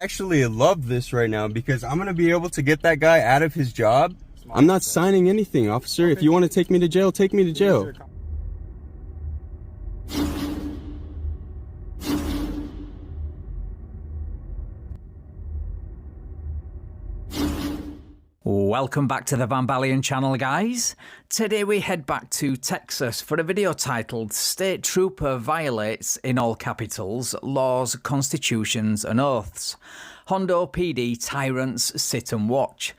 actually love this right now because I'm going to be able to get that guy out of his job. I'm not signing anything, officer. If you want to take me to jail, take me to jail. Welcome back to the Van Ballion channel, guys. Today we head back to Texas for a video titled State Trooper Violates, in all capitals, Laws, Constitutions and Oaths. Hondo PD Tyrants Sit and Watch.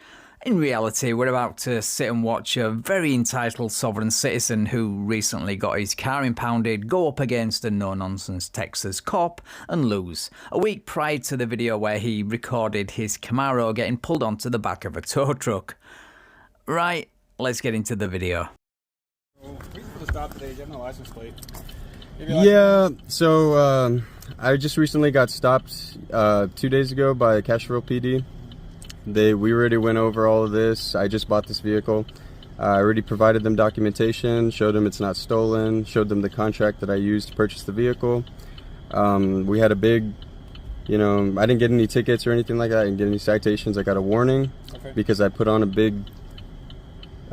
In reality, we're about to sit and watch a very entitled sovereign citizen who recently got his car impounded go up against a no-nonsense Texas cop and lose. A week prior to the video where he recorded his Camaro getting pulled onto the back of a tow truck. Right, let's get into the video. Yeah, so I just recently got stopped 2 days ago by Cashville PD. We already went over all of this. I just bought this vehicle. I already provided them documentation, showed them it's not stolen, showed them the contract that I used to purchase the vehicle. We had a big, I didn't get any tickets or anything like that. I didn't get any citations. I got a warning because I put on a big...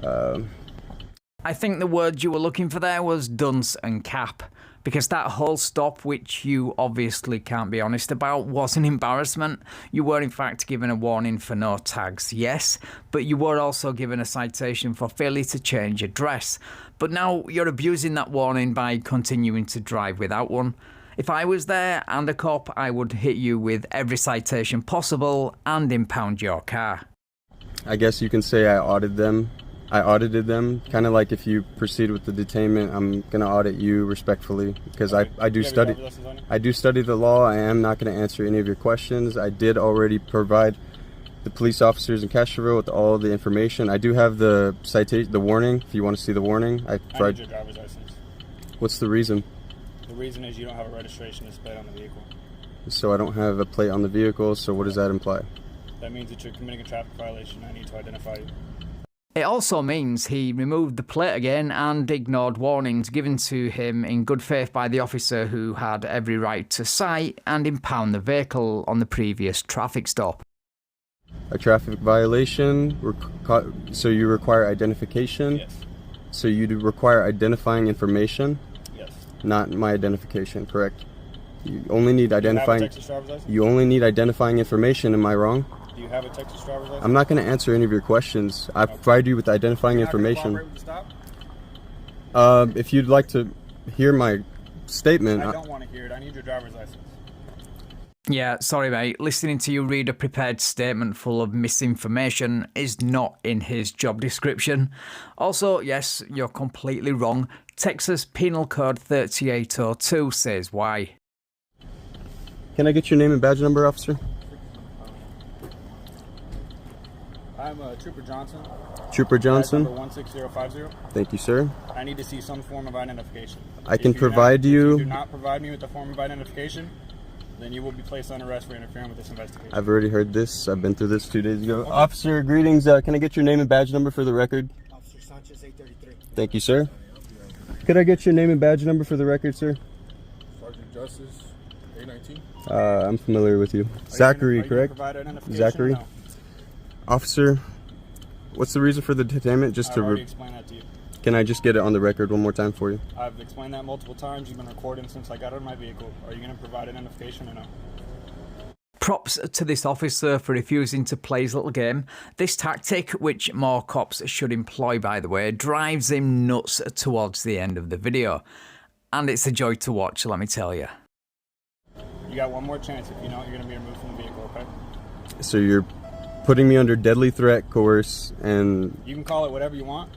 I think the word you were looking for there was dunce and cap. Because that whole stop, which you obviously can't be honest about, was an embarrassment. You were in fact given a warning for no tags, yes, but you were also given a citation for failure to change address. But now you're abusing that warning by continuing to drive without one. If I was there and a cop, I would hit you with every citation possible and impound your car. I guess you can say I audited them, kind of like if you proceed with the detainment, I'm going to audit you respectfully because I do study the law. I am not going to answer any of your questions. I did already provide the police officers in Castroville with all the information. I do have the citation, the warning, if you want to see the warning. I need your driver's license. What's the reason? The reason is you don't have a registration display on the vehicle. So I don't have a plate on the vehicle, so what does that imply? That means that you're committing a traffic violation. I need to identify you. It also means he removed the plate again and ignored warnings given to him in good faith by the officer who had every right to cite and impound the vehicle on the previous traffic stop. A traffic violation, so you require identification? Yes. So you do require identifying information? Yes. Not my identification, correct? You only need identifying... Do you have a Texas driver's license? You only need identifying information, am I wrong? Do you have a Texas driver's license? I'm not going to answer any of your questions. I provide you with identifying information. With the stop? If you'd like to hear my statement... I don't want to hear it. I need your driver's license. Yeah, sorry mate, listening to you read a prepared statement full of misinformation is not in his job description. Also, yes, you're completely wrong. Texas Penal Code 3802 says why. Can I get your name and badge number, officer? I'm Trooper Johnson. Trooper Johnson? Number 16050. Thank you, sir. I need to see some form of identification. I can provide you... If you do not provide me with the form of identification, then you will be placed on arrest for interfering with this investigation. I've already heard this. I've been through this 2 days ago. Okay. Officer, greetings. Can I get your name and badge number for the record? Officer Sanchez, 833. Thank you, sir. Could I get your name and badge number for the record, sir? Sergeant Justice, 819. I'm familiar with you. Zachary, correct? Zachary? No? Officer, what's the reason for the detainment? I've already explained that to you. Can I just get it on the record one more time for you? I've explained that multiple times. You've been recording since I got out of my vehicle. Are you going to provide identification or no? Props to this officer for refusing to play his little game. This tactic, which more cops should employ by the way, drives him nuts towards the end of the video. And it's a joy to watch, let me tell you. You got one more chance. If you don't, you're going to be removed from the vehicle, okay? So you're putting me under deadly threat, coerce, and... You can call it whatever you want,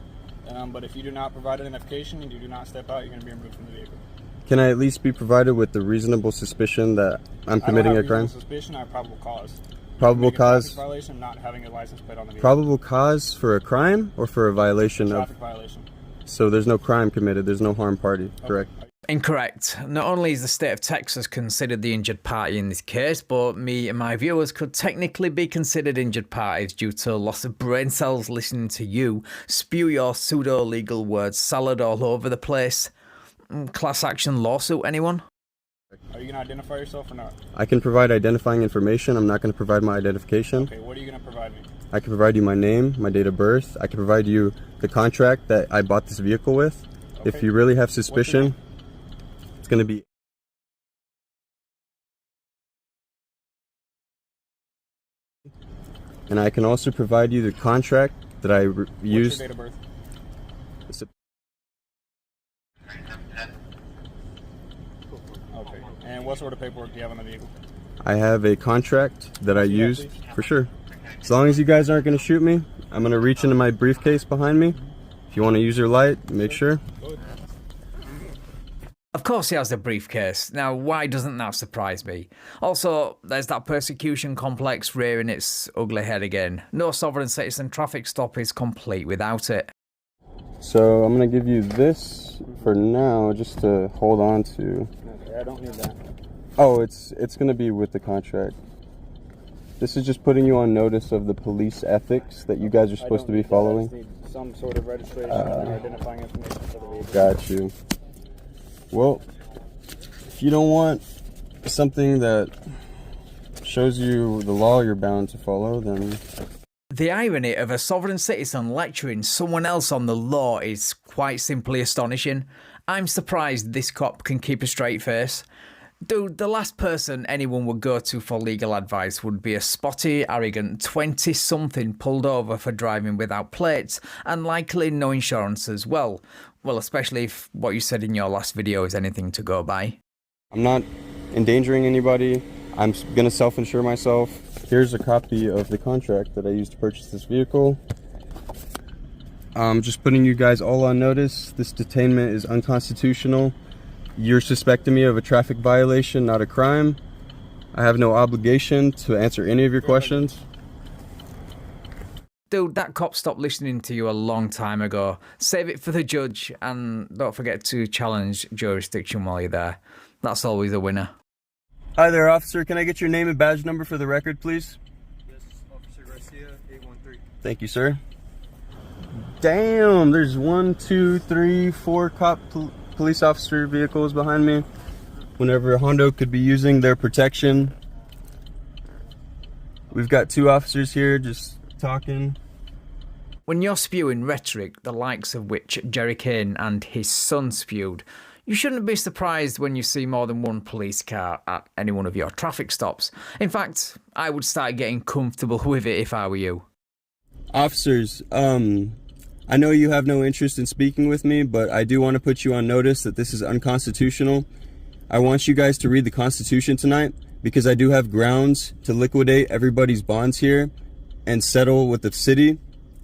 but if you do not provide identification and you do not step out, you're going to be removed from the vehicle. Can I at least be provided with the reasonable suspicion that I'm committing a crime? Suspicion, I have probable cause. Probable cause? Violation, not having a license plate on the vehicle. Probable cause for a crime or for a violation of... Traffic violation. So there's no crime committed, there's no harm party, correct? Okay. Incorrect. Not only is the state of Texas considered the injured party in this case, but me and my viewers could technically be considered injured parties due to loss of brain cells listening to you spew your pseudo-legal word salad all over the place. Class action lawsuit, anyone? Are you going to identify yourself or not? I can provide identifying information. I'm not going to provide my identification. Okay, what are you going to provide me? I can provide you my name, my date of birth. I can provide you the contract that I bought this vehicle with. Okay. If you really have suspicion, it's going to be... And I can also provide you the contract that I used. What's your date of birth? Okay. And what sort of paperwork do you have on the vehicle? I have a contract that I used, for sure. As long as you guys aren't going to shoot me, I'm going to reach into my briefcase behind me. If you want to use your light, make sure. Of course he has the briefcase. Now, why doesn't that surprise me? Also, there's that persecution complex rearing its ugly head again. No sovereign citizen traffic stop is complete without it. So I'm going to give you this for now, just to hold on to. Okay, I don't need that. Oh, it's going to be with the contract. This is just putting you on notice of the police ethics that you guys are supposed to be following. I just need some sort of registration and identifying information for the vehicle. Got you. Well, if you don't want something that shows you the law you're bound to follow, then... The irony of a sovereign citizen lecturing someone else on the law is quite simply astonishing. I'm surprised this cop can keep a straight face. Dude, the last person anyone would go to for legal advice would be a spotty, arrogant 20-something pulled over for driving without plates and likely no insurance as well. Well, especially if what you said in your last video is anything to go by. I'm not endangering anybody. I'm going to self-insure myself. Here's a copy of the contract that I used to purchase this vehicle. I'm just putting you guys all on notice. This detainment is unconstitutional. You're suspecting me of a traffic violation, not a crime. I have no obligation to answer any of your questions. Dude, that cop stopped listening to you a long time ago. Save it for the judge, and don't forget to challenge jurisdiction while you're there. That's always a winner. Hi there, officer. Can I get your name and badge number for the record, please? Yes, Officer Garcia, 813. Thank you, sir. Damn, there's 1, 2, 3, 4 police officer vehicles behind me. Whenever Hondo could be using their protection. We've got 2 officers here just talking. When you're spewing rhetoric, the likes of which Jerry Kane and his son spewed, you shouldn't be surprised when you see more than one police car at any one of your traffic stops. In fact, I would start getting comfortable with it if I were you. Officers, I know you have no interest in speaking with me, but I do want to put you on notice that this is unconstitutional. I want you guys to read the Constitution tonight because I do have grounds to liquidate everybody's bonds here and settle with the city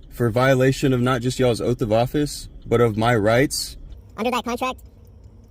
for violation of not just y'all's oath of office, but of my rights. Under that contract,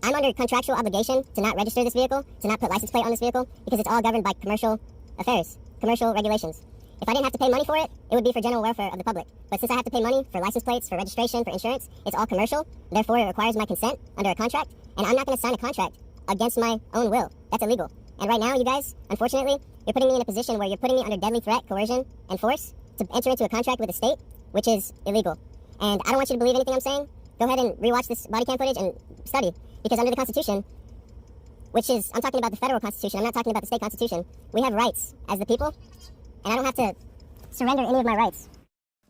I'm under contractual obligation to not register this vehicle, to not put license plate on this vehicle, because it's all governed by commercial affairs, commercial regulations. If I didn't have to pay money for it, it would be for general welfare of the public. But since I have to pay money for license plates, for registration, for insurance, it's all commercial. Therefore, it requires my consent under a contract, and I'm not going to sign a contract against my own will. That's illegal. And right now, you guys, unfortunately, you're putting me in a position where you're putting me under deadly threat, coercion, and force to enter into a contract with the state, which is illegal. And I don't want you to believe anything I'm saying. Go ahead and rewatch this body cam footage and study. Because under the Constitution, which is, I'm talking about the federal Constitution, I'm not talking about the state Constitution, we have rights as the people, and I don't have to surrender any of my rights.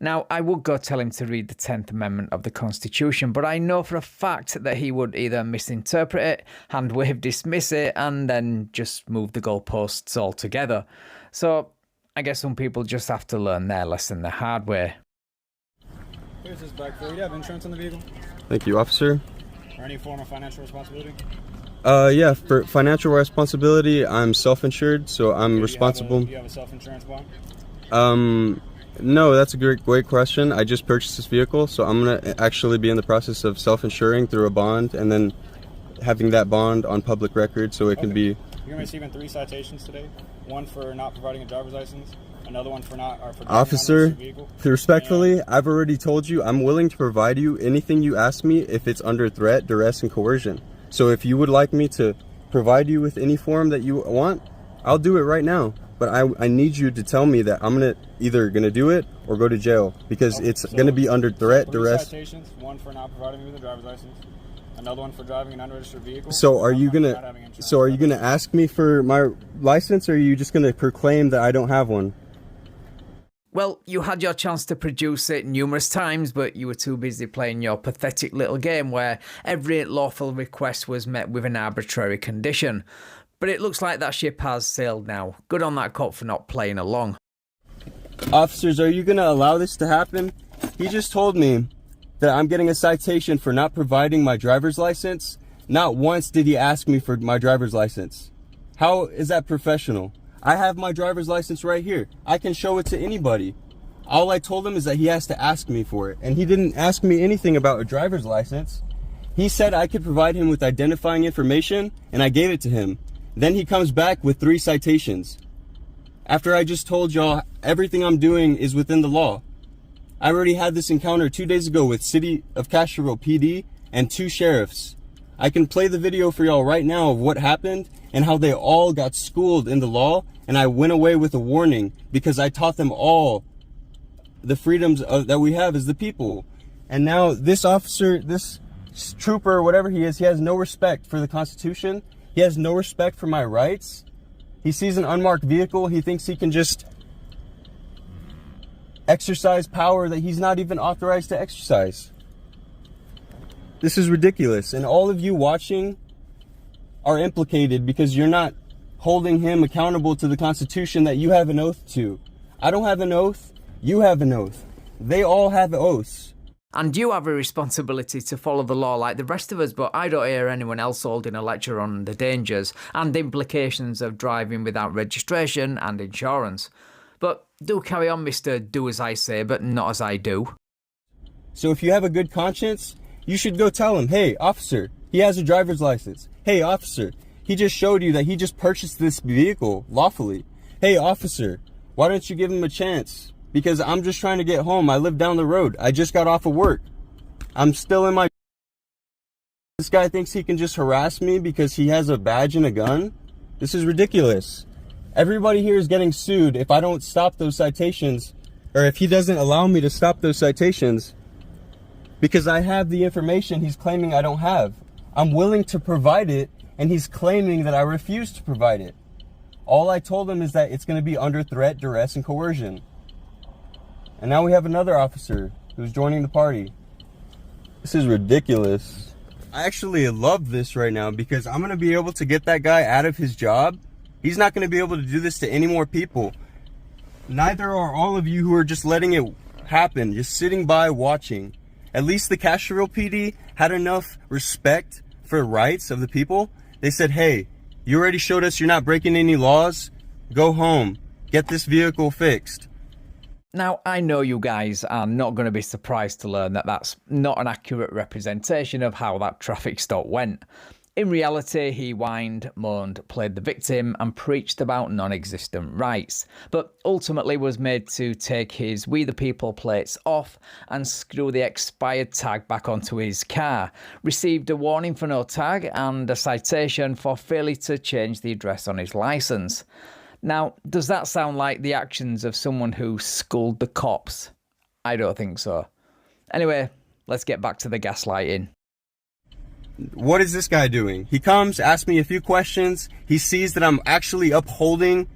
Now, I would go tell him to read the 10th Amendment of the Constitution, but I know for a fact that he would either misinterpret it, hand-wave dismiss it, and then just move the goalposts altogether. So, I guess some people just have to learn their lesson the hard way. Here's this bag for you. Do you have insurance on the vehicle? Thank you, officer. Or any form of financial responsibility? Yeah, for financial responsibility, I'm self-insured, so I'm responsible. Do you have a self-insurance bond? No, that's a great question. I just purchased this vehicle, so I'm going to actually be in the process of self-insuring through a bond and then having that bond on public record so it can be... You're receiving 3 citations today. One for not providing a driver's license, another one for not... Or for Officer, respectfully, I've already told you I'm willing to provide you anything you ask me if it's under threat, duress, and coercion. So if you would like me to provide you with any form that you want, I'll do it right now. But I need you to tell me that I'm either going to do it or go to jail because it's going to be under threat, duress. 3 citations, one for not providing me with a driver's license, Another one for driving an unregistered vehicle. So are you Not gonna having insurance. so are you gonna ask me for my license, or are you just gonna proclaim that I don't have one? Well, you had your chance to produce it numerous times, but you were too busy playing your pathetic little game where every lawful request was met with an arbitrary condition. But it looks like that ship has sailed now. Good on that cop for not playing along. Officers, are you gonna allow this to happen? He just told me that I'm getting a citation for not providing my driver's license. Not once did he ask me for my driver's license. How is that professional? I have my driver's license right here. I can show it to anybody. All I told him is that he has to ask me for it, and he didn't ask me anything about a driver's license. He said I could provide him with identifying information, and I gave it to him. Then he comes back with 3 citations. After I just told y'all everything I'm doing is within the law. I already had this encounter 2 days ago with City of Castroville PD and 2 sheriffs. I can play the video for y'all right now of what happened and how they all got schooled in the law, and I went away with a warning because I taught them all the freedoms that we have as the people. And now this officer, this trooper, whatever he is, he has no respect for the Constitution. He has no respect for my rights. He sees an unmarked vehicle. He thinks he can just exercise power that he's not even authorized to exercise. This is ridiculous. And all of you watching are implicated because you're not holding him accountable to the Constitution that you have an oath to. I don't have an oath. You have an oath. They all have oaths. And you have a responsibility to follow the law like the rest of us, but I don't hear anyone else holding a lecture on the dangers and implications of driving without registration and insurance. But do carry on, Mr. Do as I say, but not as I do. So if you have a good conscience, you should go tell him, hey, officer, he has a driver's license. Hey, officer, he just showed you that he just purchased this vehicle lawfully. Hey, officer, why don't you give him a chance? Because I'm just trying to get home. I live down the road. I just got off of work. I'm still in my... This guy thinks he can just harass me because he has a badge and a gun? This is ridiculous. Everybody here is getting sued if I don't stop those citations, or if he doesn't allow me to stop those citations, because I have the information he's claiming I don't have. I'm willing to provide it, and he's claiming that I refuse to provide it. All I told him is that it's going to be under threat, duress, and coercion. And now we have another officer who's joining the party. This is ridiculous. I actually love this right now because I'm going to be able to get that guy out of his job. He's not going to be able to do this to any more people. Neither are all of you who are just letting it happen, just sitting by watching. At least the Castroville PD had enough respect for the rights of the people. They said, hey, you already showed us you're not breaking any laws. Go home. Get this vehicle fixed. Now, I know you guys are not going to be surprised to learn that that's not an accurate representation of how that traffic stop went. In reality, he whined, moaned, played the victim and preached about non-existent rights, but ultimately was made to take his We the People plates off and screw the expired tag back onto his car, received a warning for no tag and a citation for failure to change the address on his licence. Now, does that sound like the actions of someone who schooled the cops? I don't think so. Anyway, let's get back to the gaslighting. What is this guy doing? He comes, asks me a few questions. He sees that I'm actually upholding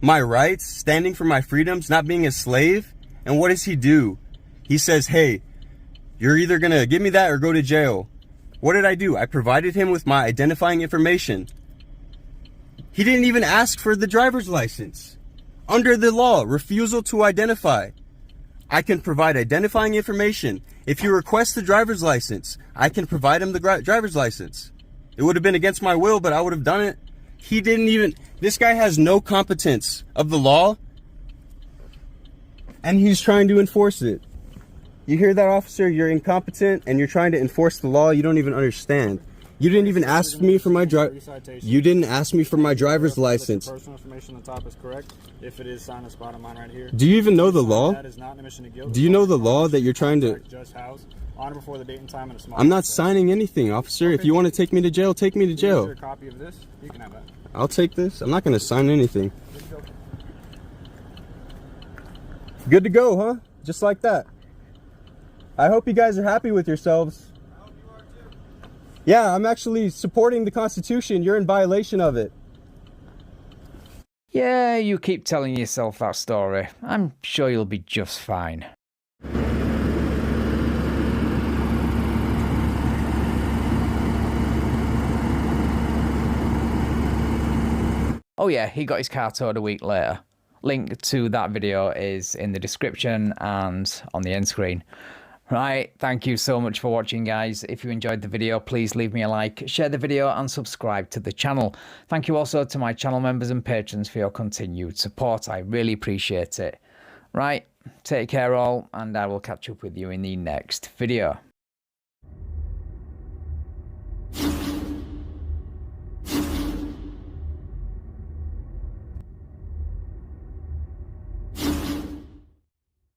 my rights, standing for my freedoms, not being a slave. And what does he do? He says, hey, you're either going to give me that or go to jail. What did I do? I provided him with my identifying information. He didn't even ask for the driver's license. Under the law, refusal to identify. I can provide identifying information. If you request the driver's license, I can provide him the driver's license. It would have been against my will, but I would have done it. He didn't even... This guy has no competence of the law, and he's trying to enforce it. You hear that, officer? You're incompetent, and you're trying to enforce the law. You don't even understand. You didn't even ask me for my You didn't ask me for my driver's license. Personal information on the top is correct. If it is signed, a spot on mine right here. Do you even know the law? That is not an admission to guilt. Do you know the law that you're trying to... Just house on or before the date and time in a small... I'm not signing anything, officer. Okay. If you want to take me to jail, take me to jail. Is there a copy of this? You can have that. I'll take this. I'm not going to sign anything. Good to go, huh? Just like that. I hope you guys are happy with yourselves. Yeah, I'm actually supporting the Constitution. You're in violation of it. Yeah, you keep telling yourself that story. I'm sure you'll be just fine. Oh yeah, he got his car towed a week later. Link to that video is in the description and on the end screen. Right, thank you so much for watching, guys. If you enjoyed the video, please leave me a like, share the video and subscribe to the channel. Thank you also to my channel members and patrons for your continued support. I really appreciate it. Right, take care all, and I will catch up with you in the next video.